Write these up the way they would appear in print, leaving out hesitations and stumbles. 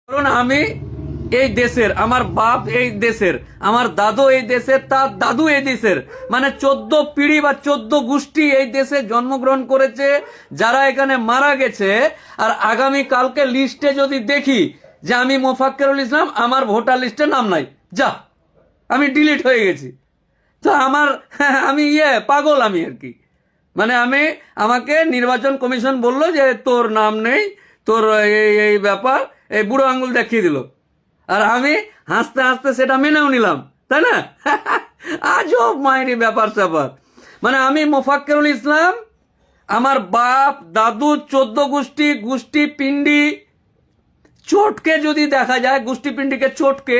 কারণ আমি এই দেশের, আমার বাপ এই দেশের, আমার দাদু এই দেশের, তার দাদু এই দেশের, মানে 14 পিঢ়ি বা 14 গোষ্ঠী এই দেশে জন্মগ্রহণ করেছে, যারা এখানে মারা গেছে। আর আগামী কালকে লিস্টে যদি দেখি যে আমি মোফাক্কেরুল ইসলাম, আমার ভোটার লিস্টে নাম নাই, যা আমি ডিলিট হয়ে গেছি, তো আমার আমি পাগল আমি আর কি। মানে আমাকে নির্বাচন কমিশন বললো যে তোর নাম নেই, তোর এই এই ব্যাপার, এই বুড়ো আঙ্গুল দেখিয়ে দিল। আর আমি হাসতে হাসতে সেটা মেনেও নিলাম, তাই না? আজব মায়েরই ব্যাপার স্যাপার। মানে আমি মোফাক্কেরুল ইসলাম, আমার বাপ দাদু 14 গোষ্ঠী পিণ্ডি চোটকে যদি দেখা যায়, গোষ্ঠী পিণ্ডিকে চোটকে,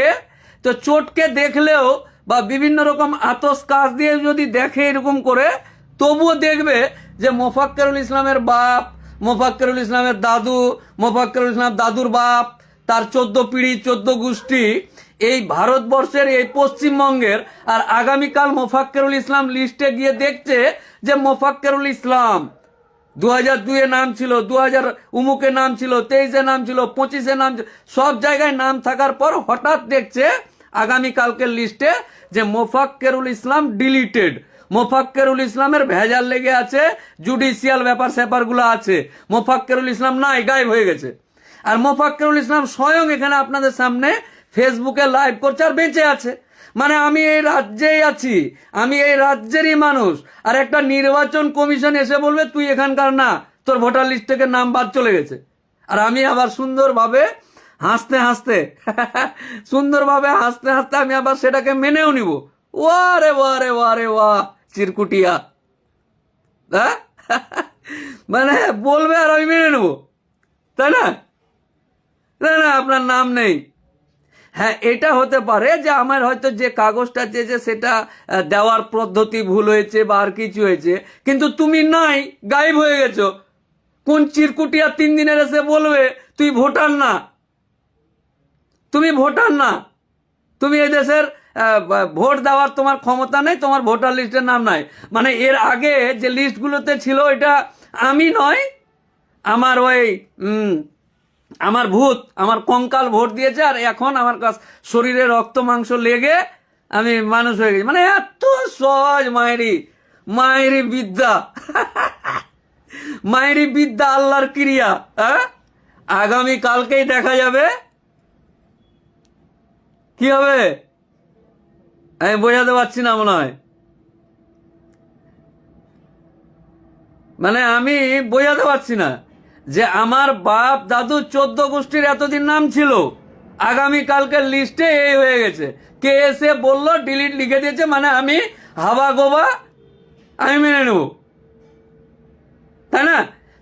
তো চোটকে দেখলেও বা বিভিন্ন রকম আতস কাজ দিয়ে যদি দেখে এরকম করে, তবুও দেখবে যে মোফাক্কেরুল ইসলামের বাপ, মোফাক্কেরুল ইসলামের দাদু, মোফাক্কেরুল ইসলাম দাদুর বাপ, তার 14 পিঢ়ি 14 গোষ্ঠী এই ভারতবর্ষের, এই পশ্চিমবঙ্গের। আর আগামীকাল মোফাক্কেরুল ইসলাম লিস্টে গিয়ে দেখছে যে মোফাক্কেরুল ইসলাম 2002-এ নাম ছিল, 2000 উমুকে নাম ছিল, 23-এ নাম ছিল, 25-এ নাম ছিল, সব জায়গায় নাম থাকার পর হঠাৎ দেখছে আগামীকালকের লিস্টে যে মোফাক্কেরুল ইসলাম ডিলিটেড। মোফাক্কেরুল ইসলামের ভেজাল লেগে আছে, জুডিশিয়াল ব্যাপার স্যাপারগুলো আছে, মোফাক্কেরুল ইসলাম নাই, গায়েব হয়ে গেছে। আর মোফাক্কেরুল ইসলাম স্বয়ং এখানে আপনাদের সামনে ফেসবুকে লাইভ করছে আর বেঁচে আছে। মানে আমি এই রাজ্যেই আছি, আমি এই রাজ্যেরই মানুষ, আর একটা নির্বাচন কমিশন এসে বলবে তুই এখানকার না, তোর ভোটার লিস্ট থেকে নাম বাদ চলে গেছে। আর আমি আবার সুন্দরভাবে হাসতে হাসতে সুন্দরভাবে হাসতে হাসতে আমি আবার সেটাকে মেনেও নিব। ওয়ারে ওয়ারে ওয়ারে ওয়া চিরকুটিয়া, হ্যাঁ? মানে বলবে আর আমি মেনে নেব, তাই না? না না, আপনার নাম নেই। হ্যাঁ, এটা হতে পারে যে আমার হয়তো যে কাগজটা চেয়েছে সেটা দেওয়ার পদ্ধতি ভুল হয়েছে বা আর কিছু হয়েছে, কিন্তু তুমি নাই, গায়েব হয়ে গেছো। কোন চিরকুটিয়া 3 দিনের এসে বলবে তুই ভোটার না, তুমি ভোটার না, তুমি এই দেশের ভোট দেওয়ার তোমার ক্ষমতা নেই, তোমার ভোটার লিস্টের নাম নাই। মানে এর আগে যে লিস্টগুলোতে ছিল, এটা আমি নয়, আমার ওই আমার ভূত, আমার কঙ্কাল ভোট দিয়েছে, আর এখন আমার কাছে শরীরে রক্ত মাংস লেগে আমি মানুষ হয়ে গেছি। মানে এত সহজ মায়েরি বিদ্যা, মায়েরি বিদ্যা, আল্লাহর ক্রিয়া। হ্যাঁ, আগামী কালকেই দেখা যাবে কি হবে। আমি বোঝাতে পারছি না মনে হয়, মানে আমি বোঝাতে পারছি না যে আমার বাপ দাদু 14 গোষ্ঠীর এতদিন নাম ছিল, আগামী কালকের লিস্টে এই হয়ে গেছে। কে এসে বললো ডিলিট লিখে দিয়েছে, মানে আমি হাবা গোবা আমি মেনে নেব, তাই না?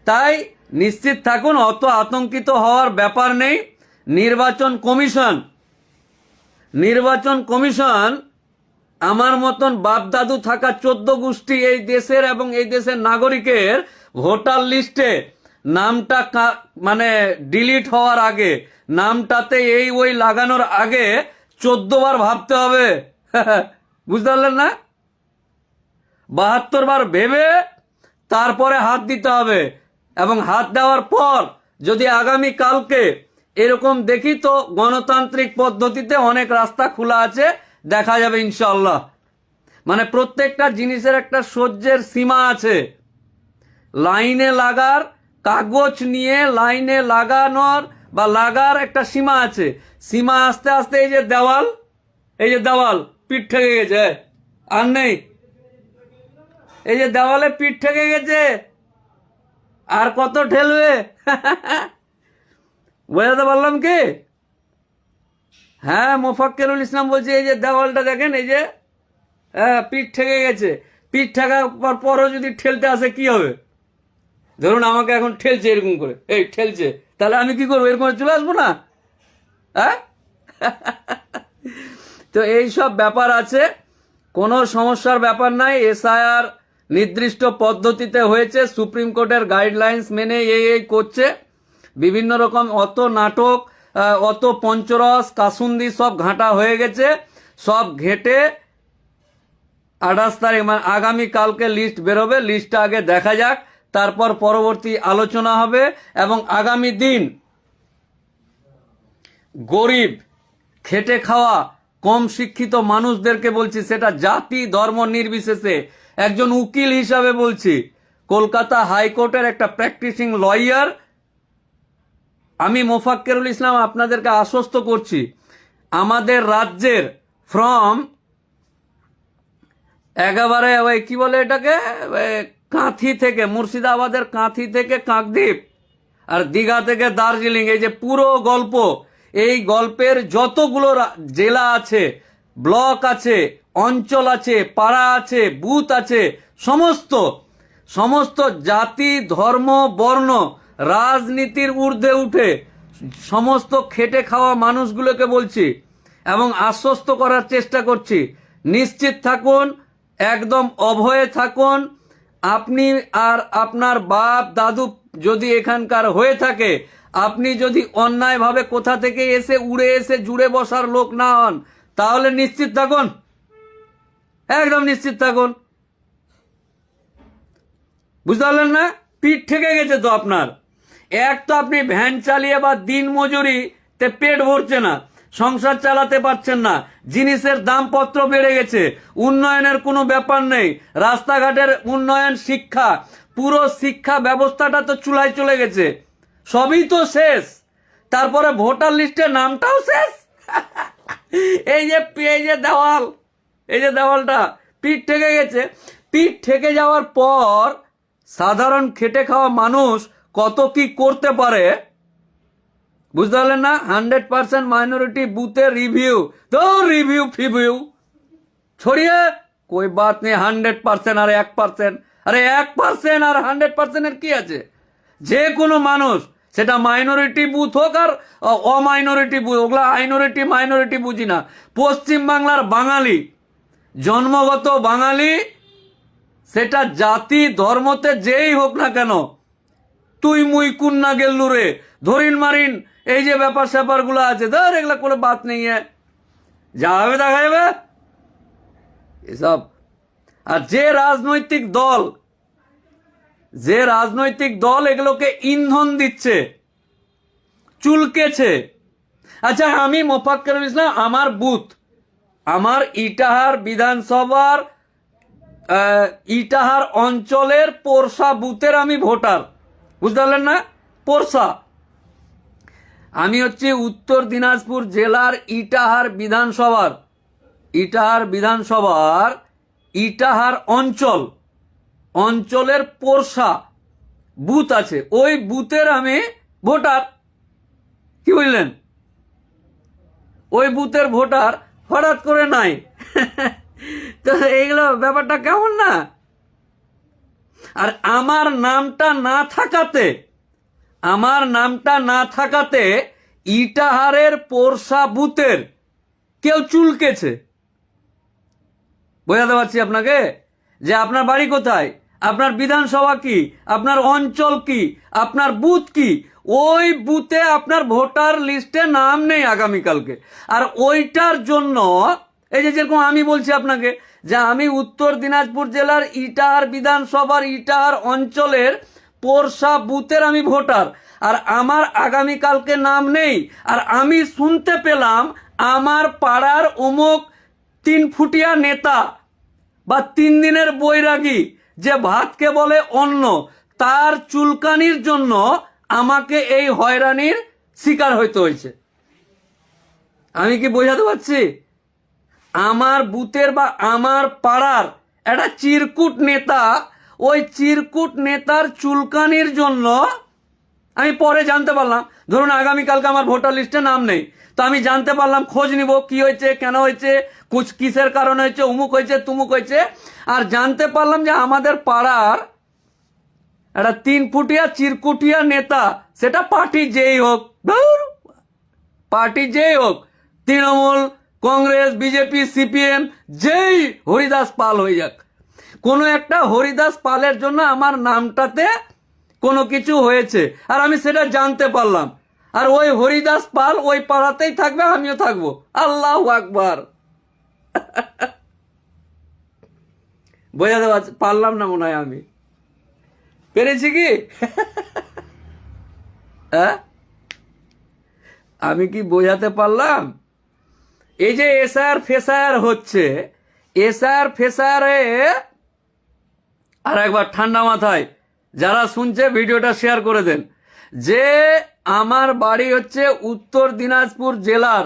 তাই নিশ্চিত থাকুন, অত আতঙ্কিত হওয়ার ব্যাপার নেই। নির্বাচন কমিশন আমার মতন বাপ দাদু থাকা 14 গোষ্ঠী এই দেশের এবং এই দেশের নাগরিকের ভোটার লিস্টে নামটা মানে ডিলিট হওয়ার আগে, নামটাতে এই ওই লাগানোর আগে 14 বার ভাবতে হবে। বুঝতে পারলেন না? 72 বার ভেবে তারপরে হাত দিতে হবে। এবং হাত দেওয়ার পর যদি আগামী কালকে এরকম দেখি, তো গণতান্ত্রিক পদ্ধতিতে অনেক রাস্তা খোলা আছে, দেখা যাবে ইনশাল্লাহ। মানে প্রত্যেকটা জিনিসের একটা সহ্যের সীমা আছে। লাইনে লাগার, কাগজ নিয়ে লাইনে লাগানোর বা লাগার একটা সীমা আছে। সীমা আস্তে আস্তে এই যে দেওয়াল পিঠ ঠেকে গেছে, আর নেই। এই যে দেওয়ালে পিঠ ঠেকে গেছে, আর কত ঠেলবে? বোঝাতে পারলাম কি? হ্যাঁ, মোফাক্কেরুল ইসলাম বলছে এই যে দেওয়ালটা দেখেন, এই যে পিঠ ঠেকে গেছে। পিঠ ঠেকার পরও যদি ঠেলতে আসে কি হবে? ধরুন আমাকে এখন ঠেলছে এরকম করে, এই ঠেলছে, তাহলে আমি কি করবো? এরকম চলে আসবো না? হ্যাঁ। তো এই সব ব্যাপার আছে, কোনো সমস্যার ব্যাপার নাই। এসআইআর নির্দিষ্ট পদ্ধতিতে হয়েছে, সুপ্রিম কোর্টের গাইডলাইন্স মেনে এই করছে। বিভিন্ন রকম অত নাটক, অত পঞ্চরস কাসুন্দি সব ঘাঁটা হয়ে গেছে। সব ঘেটে 28 তারিখ মানে আগামী কালকে লিস্ট বেরোবে। লিস্টটা আগে দেখা যাক, তারপর পরবর্তী আলোচনা হবে। এবং আগামী দিন গরিব, খেটে খাওয়া, কম শিক্ষিত মানুষদেরকে বলছি, সেটা জাতি ধর্ম নির্বিশেষে, একজন উকিল হিসাবে বলছি, কলকাতা হাইকোর্টের একটা প্র্যাকটিসিং লয়ার আমি মোফাক্কেরুল ইসলাম আপনাদেরকে আশ্বস্ত করছি, আমাদের রাজ্যের ফ্রম একেবারে ওই কি বলে এটাকে, কাঁথি থেকে, মুর্শিদাবাদের কাঁথি থেকে কাকদ্বীপ, আর দীঘা থেকে দার্জিলিং, এই যে পুরো গল্প, এই গল্পের যতগুলো জেলা আছে, ব্লক আছে, অঞ্চল আছে, পাড়া আছে, বুথ আছে, সমস্ত সমস্ত জাতি ধর্ম বর্ণ রাজনীতির ঊর্ধ্বে উঠে সমস্ত খেটে খাওয়া মানুষগুলোকে বলছি এবং আশ্বস্ত করার চেষ্টা করছি, নিশ্চিত থাকুন, একদম অভয়ে থাকুন। আপনি আর আপনার বাপ দাদু যদি এখানকার হয়ে থাকে, আপনি যদি অন্যায়ভাবে কোথা থেকে এসে উড়ে এসে জুড়ে বসার লোক না হন, তাহলে নিশ্চিত থাকুন, একদম নিশ্চিত থাকুন। বুঝতে পারলেন না? পিঠ ঠেকে গেছে তো আপনার। এক তো আপনি ভ্যান চালিয়ে বা দিন মজুরিতে পেট ভরছে না, সংসার চালাতে পারছেন না, জিনিসের দামপত্র বেড়ে গেছে, উন্নয়নের কোনো ব্যাপার নেই, রাস্তাঘাটের উন্নয়ন, শিক্ষা, পুরো শিক্ষা ব্যবস্থাটা তো চুলায় চলে গেছে, সবই তো শেষ। তারপরে ভোটার লিস্টে নামটাও শেষ। এই যে দেওয়াল, এই যে দেওয়ালটা পিঠ ঠেকে গেছে। পিঠ ঠেকে যাওয়ার পর সাধারণ খেটে খাওয়া মানুষ কত কি করতে পারে বুঝতে পারলেন না? 100% মাইনরিটি বুথে রিভিউ, তো রিভিউ ফিভিউ ছড়িয়ে কই বাত নেই। 100% আর 1%, আরে 1% আর 100% এর কি আছে? যে কোনো মানুষ, সেটা মাইনরিটি বুথ হোক আর অমাইনরিটি বুথ, ওগুলা মাইনরিটি বুঝি না। পশ্চিম বাংলার বাঙালি, জন্মগত বাঙালি, সেটা জাতি ধর্মতে যেই হোক না কেন, তুই মুই কুন্না গেল্লু রে, ধরিন মারিন, এই যে ব্যাপার স্যাপার গুলো আছে, ধর এগুলা কোনো বাত নেই, যা হবে দেখা যাবে এসব। আর যে রাজনৈতিক দল এগুলোকে ইন্ধন দিচ্ছে, চুলকেছে। আচ্ছা, আমি মোফাক্কেরুল ইসলাম, আমার বুথ, আমার ইটাহার বিধানসভার ইটাহার অঞ্চলের পোরশা বুথের আমি ভোটার, বুঝতে পারলেন না? পোরশা, আমি হচ্ছে উত্তর দিনাজপুর জেলার ইটাহার বিধানসভার ইটাহার অঞ্চলের পোরশা বুথ আছে, ওই বুথের আমি ভোটার। কি বুঝলেন? ওই বুথের ভোটার হঠাৎ করে নাই। তো এইগুলো ব্যাপারটা কেমন না? আর আমার নামটা না থাকাতে ইটাহারের পোরশা বুথের কেউ চুলকেছে। বোঝাতে পারছি আপনাকে যে আপনার বাড়ি কোথায়, আপনার বিধানসভা কি, আপনার অঞ্চল কি, আপনার বুথ কি, ওই বুথে আপনার ভোটার লিস্টে নাম নেই আগামীকালকে। আর ওইটার জন্য এই যে যেরকম আমি বলছি আপনাকে যে আমি উত্তর দিনাজপুর জেলার ইটাহার বিধানসভার ইটাহার অঞ্চলের পোরশা বুথের আমি ভোটার, আর আমার আগামীকালকে নাম নেই। আর আমি শুনতে পেলাম আমার পাড়ার অমুক 3 ফুটিয়া নেতা বা 3 দিনের বৈরাগী যে ভাতকে বলে অন্ন, তার চুলকানির জন্য আমাকে এই হয়রানির শিকার হইতে হয়েছে। আমি কি বোঝাতে পারছি? আমার বুথের বা আমার পাড়ার একটা চিরকুট নেতা, ওই চিরকুট নেতার চুলকানির জন্য আমি পরে জানতে পারলাম, ধরুন আগামীকালকে আমার ভোটার লিস্টে নাম নেই, তো আমি জানতে পারলাম, খোঁজ নিব কি হয়েছে, কেন হয়েছে, কিসের কারণে হয়েছে, উমুক হয়েছে তুমুক হয়েছে, আর জানতে পারলাম যে আমাদের পাড়ার একটা 3 ফুটিয়া চিরকুটিয়া নেতা, সেটা পার্টি যেই হোক, তৃণমূল, কংগ্রেস, বিজেপি, সিপিএম, যেই হরিদাস পাল হয়ে যাক, কোনো একটা হরিদাস পালের জন্য আমার নামটাতে কোনো কিছু হয়েছে, আর আমি সেটা জানতে পারলাম। আর ওই হরিদাস পাল ওই পাড়াতেই থাকবে, আমিও থাকবো। আল্লাহু আকবার। বোঝাতে পারলাম না মনে হয়, আমি পেরেছি কি? হ্যাঁ, আমি কি বোঝাতে পারলাম? এই যে এসআর ফেসার হচ্ছে, এসআর ফেসারে আর একবার ঠান্ডা মাথায় যারা শুনছে ভিডিওটা শেয়ার করে দেন, যে আমার বাড়ি হচ্ছে উত্তর দিনাজপুর জেলার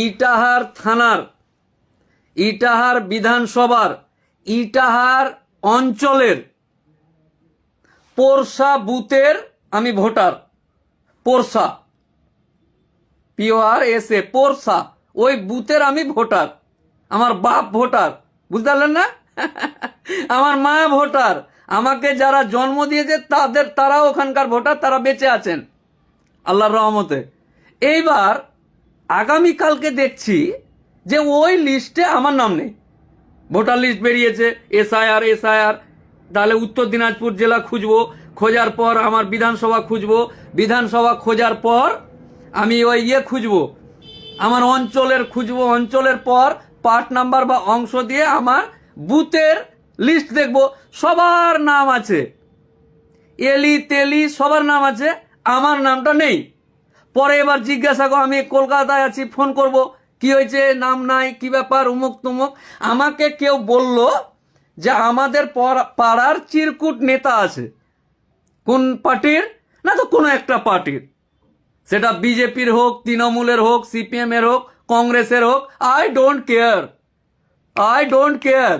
ইটাহার থানার, ইটাহার বিধানসভার, ইটাহার অঞ্চলের পোরশা বুথের আমি ভোটার। পোরশা, PORSA, পোরশা, ওই বুথের আমি ভোটার। আমার বাপ ভোটার, বুঝতে পারলেন না? আমার মা ভোটার, আমাকে যারা জন্ম দিয়েছে তারাও ওখানকার ভোটার, তারা বেঁচে আছেন আল্লাহর রহমতে। এইবার আগামীকালকে দেখছি যে ওই লিস্টে আমার নাম নেই। ভোটার লিস্ট বেরিয়েছে, এসআইআর, তাহলে উত্তর দিনাজপুর জেলা খুঁজবো, খোঁজার পর আমার বিধানসভা খুঁজবো, বিধানসভা খোঁজার পর আমি ওই খুঁজবো, আমার অঞ্চলের খুঁজবো, অঞ্চলের পর পার্ট নাম্বার বা অংশ দিয়ে আমার বুথের লিস্ট দেখবো, সবার নাম আছে, এলি তেলি সবার নাম আছে, আমার নামটা নেই। পরে এবার জিজ্ঞাসা করো, আমি কলকাতায় আছি, ফোন করব, কি হয়েছে, নাম নাই, কি ব্যাপার, উমুক তুমুক। আমাকে কেউ বলল যে আমাদের পাড়ার চিরকুট নেতা আছে, কোন পার্টির না, তো কোনো একটা পার্টির, সেটা বিজেপির হোক, তৃণমূলের হোক, CPM এর হোক, কংগ্রেসের হোক, আই ডোন্ট কেয়ার,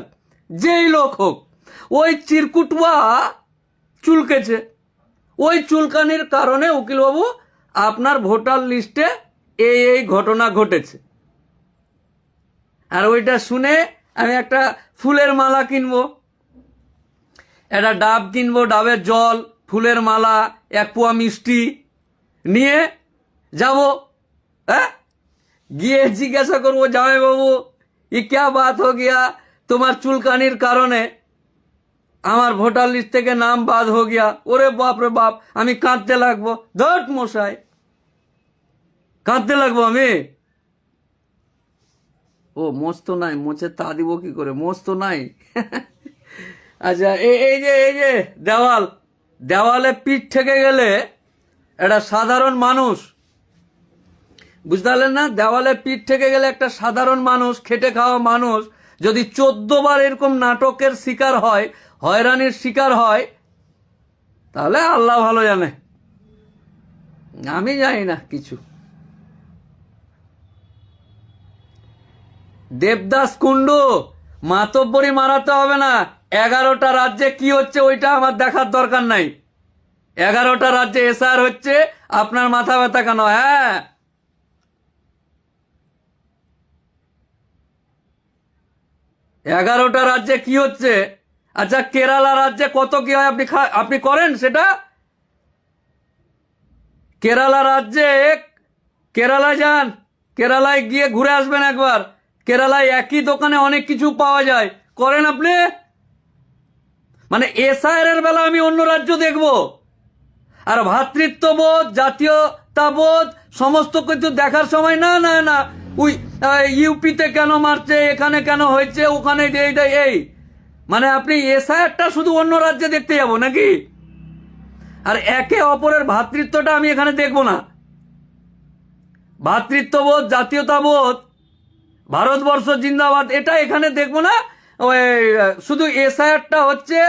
যেই লোক হোক, ওই চিরকুটুয়া চুলকেছে। ওই চুলকানির কারণে উকিলবাবু আপনার ভোটার লিস্টে এই ঘটনা ঘটেছে। আর ওইটা শুনে আমি একটা ফুলের মালা কিনবো, একটা ডাব কিনবো, ডাবের জল, ফুলের মালা, 1 পোয়া মিষ্টি নিয়ে যাব। হ্যাঁ, গিয়ে জিজ্ঞাসা করবো, জামাইবাবু ই ক্যা বাত হো গিয়া, তোমার চুলকানির কারণে আমার ভোটার লিস্ট থেকে নাম বাদ হো গিয়া। ওরে বাপ রে বাপ, আমি কাঁদতে লাগবো, ধট মশাই, কাঁদতে লাগবো আমি। ও মোচ তো নাই, মোচে তা দিব কি করে, মোচ তো নাই। আচ্ছা, এই যে দেওয়ালে পিঠ ঠেকে গেলে একটা সাধারণ মানুষ, বুঝতে পারলেন না, দেওয়ালে পিঠ ঠেকে গেলে একটা সাধারণ মানুষ, খেটে খাওয়া মানুষ যদি 14 বার এরকম নাটকের শিকার হয়, হয়রানির শিকার হয়, তাহলে আল্লাহ ভালো জানে, আমি জানি না কিছু। দেবদাস কুন্ডু, মাতব্বরি মারাতে হবে না। 11টা রাজ্যে কি হচ্ছে ওইটা আমার দেখার দরকার নাই। 11টা রাজ্যে এসআর হচ্ছে, আপনার মাথা ব্যথা কেন? হ্যাঁ, 11টা রাজ্যে কি হচ্ছে? আচ্ছা, কেরালা রাজ্যে কত কি হয় আপনি করেন সেটা? কেরালা রাজ্যে, কেরালা যান, কেরালায় গিয়ে ঘুরে আসবেন একবার। কেরালায় একই দোকানে অনেক কিছু পাওয়া যায়, করেন আপনি? মানে এসআইআর এর বেলা আমি অন্য রাজ্য দেখব, আর ভ্রাতৃত্ববোধ, জাতীয়তাবোধ সমস্ত কিছু দেখার সময় না, ওই ইউপিতে কেন মারছে, এখানে কেন হয়েছে, ওখানে এই, মানে আপনি এসআইআরটা শুধু অন্য রাজ্যে দেখতে যাব নাকি? আর একে অপরের ভ্রাতৃত্বটা আমি এখানে দেখব না। ভ্রাতৃত্ববোধ, জাতীয়তাবোধ, ভারতবর্ষ জিন্দাবাদ, এটা এখানে দেখবো না। ওই শুধু এসআইআরটা হচ্ছে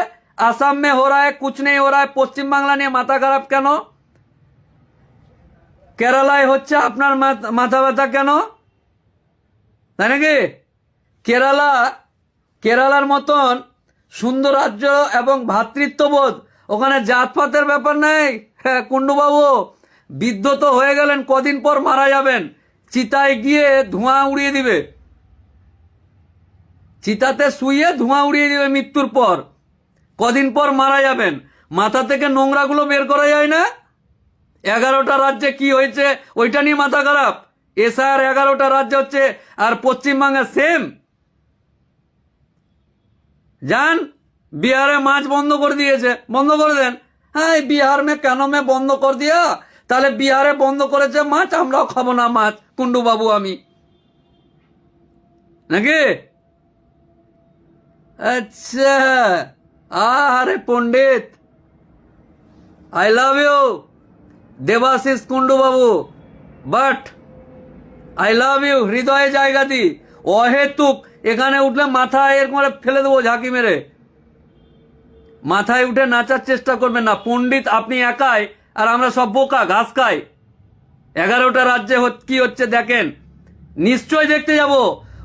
আসাম মে হো রা হ্যায়, কুছ নেই হো রা হ্যায়, পশ্চিমবাংলা নিয়ে মাথা খারাপ কেন? কেরালায় হচ্ছে, আপনার মাথা ব্যথা কেন? তাই নাকি? কেরালার মতন সুন্দর রাজ্য এবং ভ্রাতৃত্ববোধ, ওখানে জাতপাতের ব্যাপার নাই। হ্যাঁ কুন্ডুবাবু, বৃদ্ধ তো হয়ে গেলেন, কদিন পর মারা যাবেন, চিতায় গিয়ে ধোঁয়া উড়িয়ে দিবে, চিতাতে শুয়ে ধোঁয়া উড়িয়ে দিবে মৃত্যুর পর, কদিন পর মারা যাবেন, মাথা থেকে নোংরাগুলো বের করা যায় না? 11টা রাজ্যে কি হয়েছে ওইটা নিয়ে মাথা খারাপ? এসআইআর 11টা রাজ্য হচ্ছে, আর পশ্চিমবাংলা সেম। যান, বিহারে মাছ বন্ধ করে দিয়েছে, বন্ধ করে দেন। হ্যাঁ, বিহার মে কেন মে বন্ধ করে দিয়া, তাহলে বিহারে বন্ধ করেছে মাছ, আমরাও খাবো না মাছ, কুন্ডু বাবু আমি, নাকি? আচ্ছা, আরে Pandit, I love you Debashish Kundu বাবু, বাট আই লাভ ইউ, হৃদয়ে জায়গা দি। অহেতুক এখানে উঠলে মাথায় এরকম ফেলে দেবো ঝাঁকি মেরে। মাথায় উঠে নাচার চেষ্টা করবেন না। পণ্ডিত আপনি একাই, আর আমরা সব বোকা, ঘাস খাই। 11টা রাজ্যে কি হচ্ছে দেখেন, নিশ্চয় দেখতে যাব।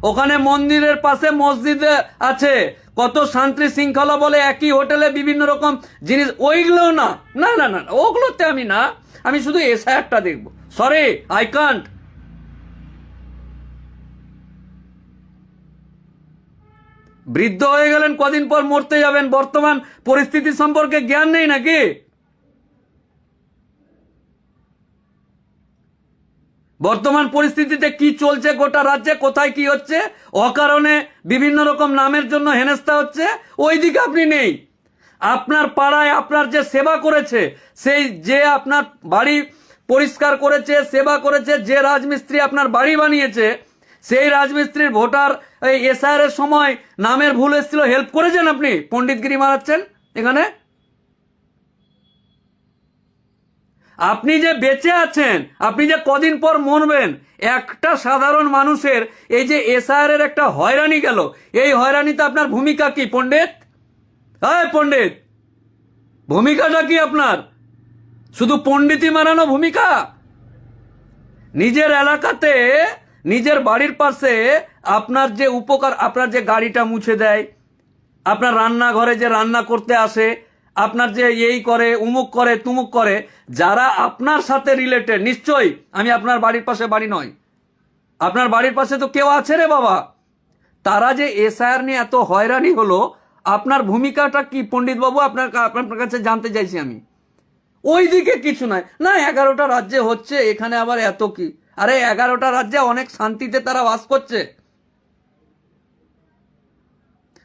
ওখানে মন্দিরের পাশে মসজিদ আছে, কত শান্তি শৃঙ্খলা বলে, একই হোটেলে বিভিন্ন রকম জিনিস, ওইগুলো না, না না না, ওগুলোতে আমি না, আমি শুধু এসআইআরটা দেখবো। Sorry, I can't. বৃদ্ধ হয়ে গেলেন, কদিন পর মরতে যাবেন, বর্তমান পরিস্থিতি সম্পর্কে জ্ঞান নেই নাকি? বর্তমান পরিস্থিতিতে কি চলছে গোটা রাজ্যে, কোথায় কি হচ্ছে, অকারণে বিভিন্ন রকম নামের জন্য হেনস্থা হচ্ছে, ওই দিকে আপনি নেই। আপনার পাড়ায় আপনার যে সেবা করেছে, সেই যে আপনার বাড়ি পরিষ্কার করেছে, সেবা করেছে, যে রাজমিস্ত্রি আপনার বাড়ি বানিয়েছে, সেই রাজমিস্ত্রির ভোটার এই এসআইআর এর সময় নামের ভুল এসেছিল, হেল্প করেছেন আপনি, পণ্ডিতগিরি মারাচ্ছেন এখানে। আপনি যে বেঁচে আছেন, আপনি যে কদিন পর মরবেন, একটা সাধারণ মানুষের এই যে এসআইআর এর একটা হয়রানি গেল, এই হয়রানিতে আপনার ভূমিকা কি পণ্ডিত? হ্যাঁ পণ্ডিত, ভূমিকাটা কি আপনার? শুধু পণ্ডিতই মারানো ভূমিকা? নিজের এলাকাতে, নিজের বাড়ির পাশে আপনার যে উপকার, আপনার যে গাড়িটা মুছে দেয়, আপনার রান্নাঘরে যে রান্না করতে আসে, আপনার যে এই করে, উমুক করে, তুমুক করে, যারা আপনার সাথে রিলেটেড, নিশ্চয়ই আমি আপনার বাড়ির পাশে বাড়ি নয়, আপনার বাড়ির পাশে তো কেউ আছে রে বাবা, তারা যে এসআইআর নিয়ে এত হয়রানি হলো, আপনার ভূমিকাটা কি পণ্ডিত বাবু? আপনার কাছে জানতে চাইছি আমি। ওই দিকে কিছু নয়, না 11টা রাজ্যে হচ্ছে, এখানে আবার এত কি? আরে 11টা রাজ্যে অনেক শান্তিতে তারা বাস করছে,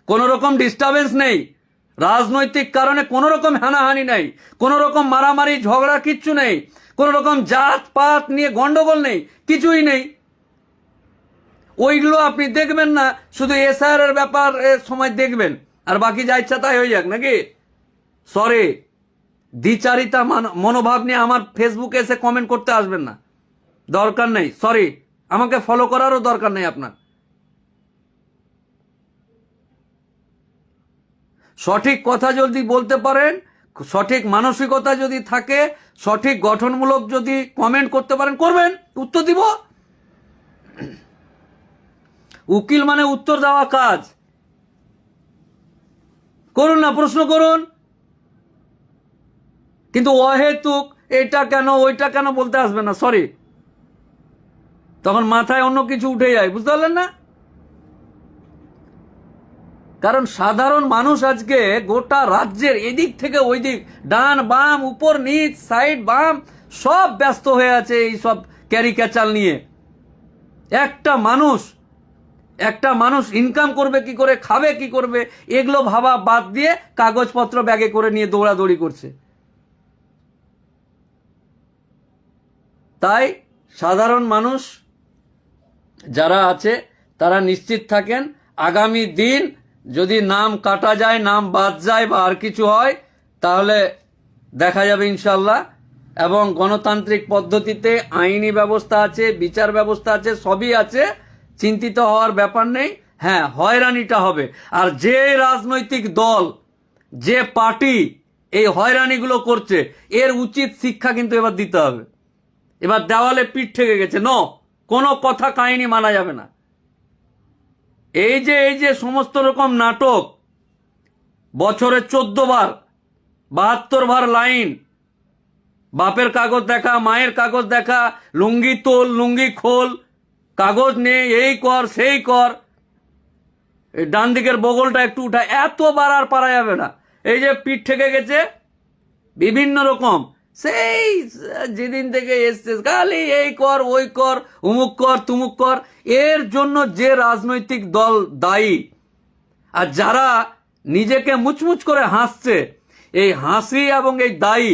কোন রকম ডিস্টারবেন্স নেই, রাজনৈতিক কারণে কোন রকম হানাহানি নেই, কোন রকম মারামারি ঝগড়া কিচ্ছু নেই, কোন রকম জাত পাত নিয়ে গন্ডগোল নেই, কিছুই নেই। ওইগুলো আপনি দেখবেন না, শুধু এসআইআর এর ব্যাপার সময় দেখবেন, আর বাকি যা ইচ্ছা তাই হয়ে যাক নাকি? সরি, দ্বিচারিতা মনোভাব নিয়ে আমার ফেসবুকে এসে কমেন্ট করতে আসবেন না, দরকার নেই। সরি, আমাকে ফলো করারও দরকার নেই আপনার। সঠিক কথা যদি বলতে পারেন, সঠিক মানসিকতা যদি থাকে, সঠিক গঠনমূলক যদি কমেন্ট করতে পারেন, করবেন, উত্তর দিব। উকিল মানে উত্তর দেওয়া কাজ, করুন না, প্রশ্ন করুন, কিন্তু অহেতুক এটা কেন ওইটা কেন বলতে আসবে না। সরি, তখন মাথায় অন্য কিছু উঠে যায়, বুঝতে পারলেন না? কারণ সাধারণ মানুষ আজকে গোটা রাজ্যের এদিক থেকে ওই দিক, ডান বাম, উপর নিচ, সাইড বাম, সব ব্যস্ত হয়ে আছে এই সব ক্যারিক্যাচার নিয়ে। একটা মানুষ ইনকাম করবে কি করে, খাবে কি করবে, এগুলো ভাবা বাদ দিয়ে কাগজপত্র ব্যাগে করে নিয়ে দৌড়াদৌড়ি করছে। তাই সাধারণ মানুষ যারা আছে তারা নিশ্চিত থাকেন, আগামী দিন যদি নাম কাটা যায়, নাম বাদ যায় বা আর কিছু হয়, তাহলে দেখা যাবে ইনশাল্লাহ। এবং গণতান্ত্রিক পদ্ধতিতে আইনি ব্যবস্থা আছে, বিচার ব্যবস্থা আছে, সবই আছে, চিন্তিত হওয়ার ব্যাপার নেই। হ্যাঁ, হয়রানিটা হবে, আর যে রাজনৈতিক দল, যে পার্টি এই হয়রানিগুলো করছে, এর উচিত শিক্ষা কিন্তু এবার দিতে হবে। এবার দেওয়ালে পিঠ ঠেকে গেছে, কোনো কথা কাহিনী মানা যাবে না। এই যে সমস্ত রকম নাটক, বছরে 14 বার 72 বার লাইন, বাপের কাগজ দেখা, মায়ের কাগজ দেখা, লুঙ্গি তোল, লুঙ্গি খোল, কাগজ নে, এই কর সেই কর, ডান দিকের বগলটা একটু উঠা, এতবার আর পারা যাবে না। এই যে পিঠ ঠেকে গেছে বিভিন্ন রকম, সেই যেদিন থেকে এসছে খালি এই কর ওই কর, উমুক কর তুমুক কর, এর জন্য যে রাজনৈতিক দল দায়ী, আর যারা নিজেকে মুচমুচ করে হাসছে, এই হাসি এবং এই দায়ী,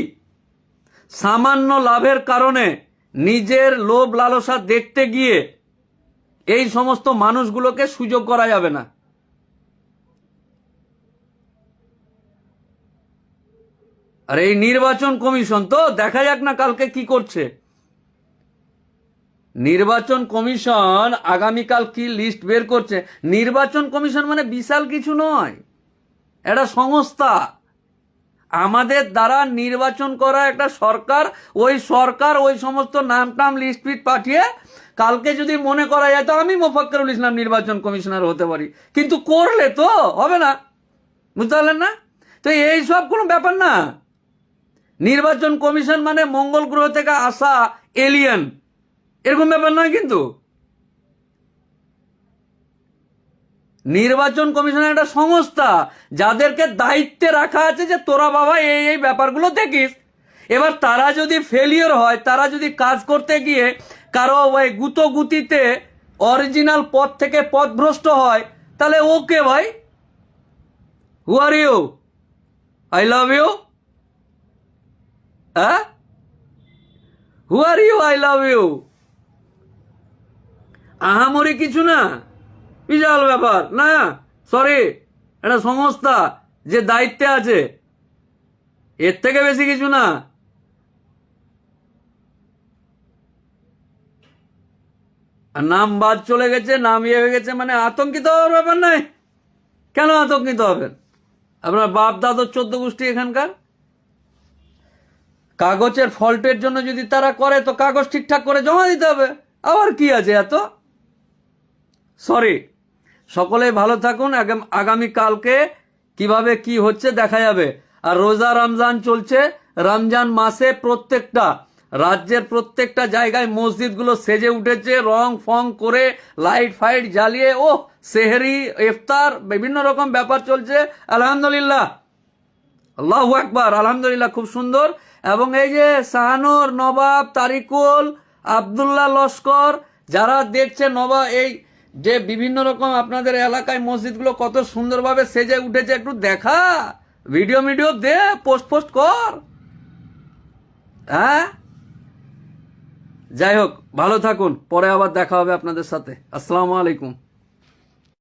সামান্য লাভের কারণে নিজের লোভ লালসা দেখতে গিয়ে এই সমস্ত মানুষগুলোকে সুযোগ করা যাবে না। আর এই নির্বাচন কমিশন তো দেখা যাক না কালকে কি করছে। নির্বাচন কমিশন আগামীকাল কি লিস্ট বের করছে। নির্বাচন কমিশন মানে বিশাল কিছু নয়, এটা সংস্থা। আমাদের দ্বারা নির্বাচন করা একটা সরকার, ওই সরকার ওই সমস্ত নাম টাম লিস্ট ফিট পাঠিয়ে কালকে যদি মনে করা যায় তো আমি মোফাক্কেরুল ইসলাম নির্বাচন কমিশনার হতে পারি, কিন্তু করলে তো হবে না, বুঝতে পারলেন না? তো এই সব কোনো ব্যাপার না। নির্বাচন কমিশন মানে মঙ্গল গ্রহ থেকে আসা এলিয়েন, এরকম ব্যাপার নয়। কিন্তু নির্বাচন কমিশন একটা সংস্থা যাদেরকে দায়িত্বে রাখা আছে যে তোরা বাবা এই এই ব্যাপারগুলো দেখিস। এবার তারা যদি ফেলিওর হয়, তারা যদি কাজ করতে গিয়ে কারো ওই গুতোগুতিতে অরিজিনাল পথ থেকে পথভ্রষ্ট হয়, তাহলে ওকে ভাই, who are you, I love you, হ্যাঁ, who are you, I love you. আহামরি কিছু না, বিশাল ব্যাপার না, সরি, এটা সংস্থা যে দায়িত্বে আছে, এর থেকে বেশি কিছু না। আর নাম বাদ চলে গেছে, নাম ইয়ে হয়ে গেছে মানে আতঙ্কিত হওয়ার ব্যাপার নাই। কেন আতঙ্কিত হবেন? আপনার বাপ দাদু 14 গোষ্ঠী এখানকার। কাগজের ফল্টের জন্য যদি তারা করে তো কাগজ ঠিকঠাক করে জমা দিতে হবে, আবার কি আছে এত। সরি, সকলে ভালো থাকুন। আগামী কালকে কিভাবে কি হচ্ছে দেখা যাবে। আর রোজা রমজান চলছে, রমজান মাসে প্রত্যেকটা রাজ্যের প্রত্যেকটা জায়গায় মসজিদগুলো সেজে উঠেছে রং ফং করে, লাইট ফাইট জ্বালিয়ে। ও সেহরি, ইফতার, বিভিন্ন রকম ব্যাপার চলছে। আলহামদুলিল্লাহ, আল্লাহু আকবার, আলহামদুলিল্লাহ, খুব সুন্দর। এবং এই যে শাহানুর, নবাব, তারিকুল, আবদুল্লাহ লস্কর, যারা দেখছে নবাব, এই যে বিভিন্ন রকম আপনাদের এলাকায় মসজিদগুলো কত সুন্দরভাবে সেজে উঠেছে, একটু দেখা, ভিডিও দে, পোস্ট কর। হ্যাঁ, যাই হোক, ভালো থাকুন, পরে আবার দেখা হবে আপনাদের সাথে। আসসালামু আলাইকুম।